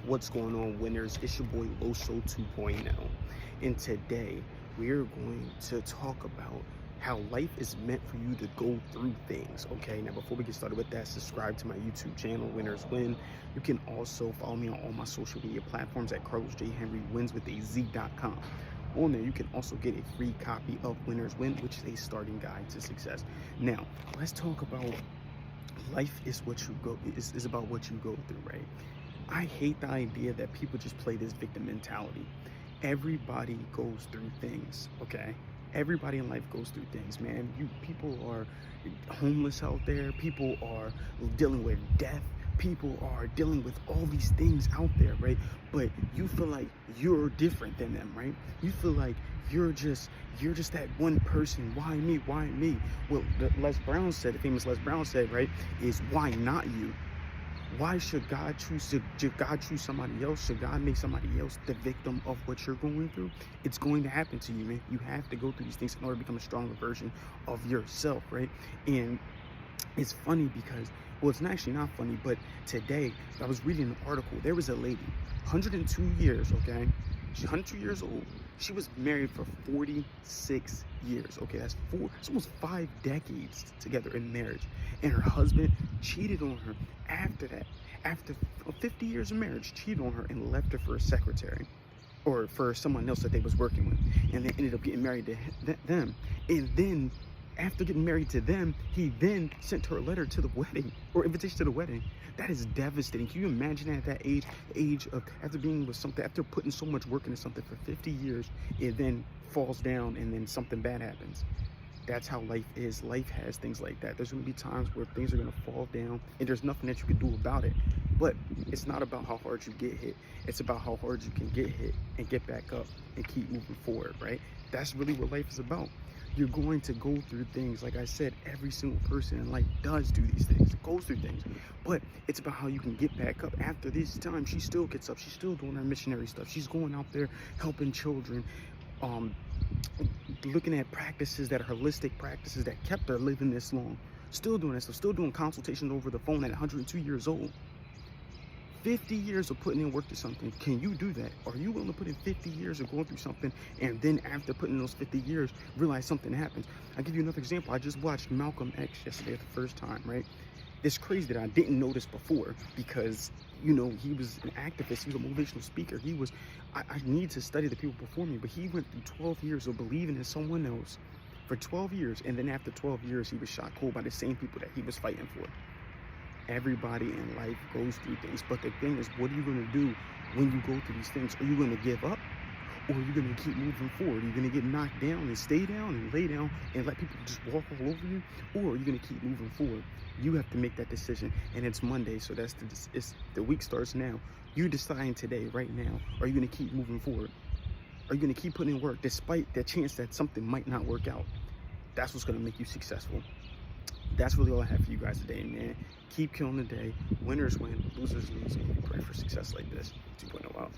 What's going on, winners? It's your boy Loso 2.0, and today we're going to talk about how life is meant for you to go through things. Okay, now before we get started with that, subscribe to my YouTube channel, Winners Win. You can also follow me on all my social media platforms at Carlos J. Henry Wins with a Z.com. On there, you can also get a free copy of Winners Win, which is a starting guide to success. Now, let's talk about life is what you go is about what you go through, right? I hate the idea that people just play this victim mentality. Everybody goes through things, okay? Everybody in life goes through things, man. People are homeless out there. People are dealing with death. People are dealing with all these things out there, right? But you feel like you're different than them, right? You feel like you're just that one person. Why me? Why me? Well, the famous Les Brown said, right, is why not you? Why should God choose somebody else? Should God make somebody else the victim of what you're going through? It's going to happen to you, man. You have to go through these things in order to become a stronger version of yourself, right? And it's funny because, well, it's actually not funny, but today I was reading an article. There was a lady, 102 years, okay? She's 102 years old. She was married for 46 years. Okay, it's almost 5 decades together in marriage. And her husband cheated on her after that. After 50 years of marriage, cheated on her and left her for a secretary or for someone else that they was working with. And they ended up getting married to them. And then after getting married to them, he then sent her a letter to the wedding, or invitation to the wedding. That is devastating. Can you imagine at that age of after being with something, after putting so much work into something for 50 years, it then falls down and then something bad happens. That's how life is. Life has things like that. There's going to be times where things are going to fall down and there's nothing that you can do about it. But it's not about how hard you get hit. It's about how hard you can get hit and get back up and keep moving forward, right? That's really what life is about. You're going to go through things. Like I said, every single person in life does do these things, goes through things. But it's about how you can get back up. After this time, she still gets up. She's still doing her missionary stuff. She's going out there helping children, looking at practices that are holistic practices that kept her living this long. Still doing that stuff, still doing consultations over the phone at 102 years old. 50 years of putting in work to something. Can you do that? Are you willing to put in 50 years of going through something and then after putting in those 50 years, realize something happens? I'll give you another example. I just watched Malcolm X yesterday for the first time, right? It's crazy that I didn't know this before because, you know, he was an activist. He was a motivational speaker. I need to study the people before me, but he went through 12 years of believing in someone else for 12 years. And then after 12 years, he was shot cold by the same people that he was fighting for. Everybody in life goes through things, but the thing is, what are you going to do when you go through these things? Are you going to give up, or are you going to keep moving forward? Are you going to get knocked down and stay down and lay down and let people just walk all over you, or are you going to keep moving forward? You have to make that decision, and it's Monday, so the week starts now. You deciding today, right now, are you going to keep moving forward? Are you going to keep putting in work despite the chance that something might not work out? That's what's going to make you successful. That's really all I have for you guys today, man. Keep killing the day. Winners win, losers lose, and you pray for success like this. 2.0 out.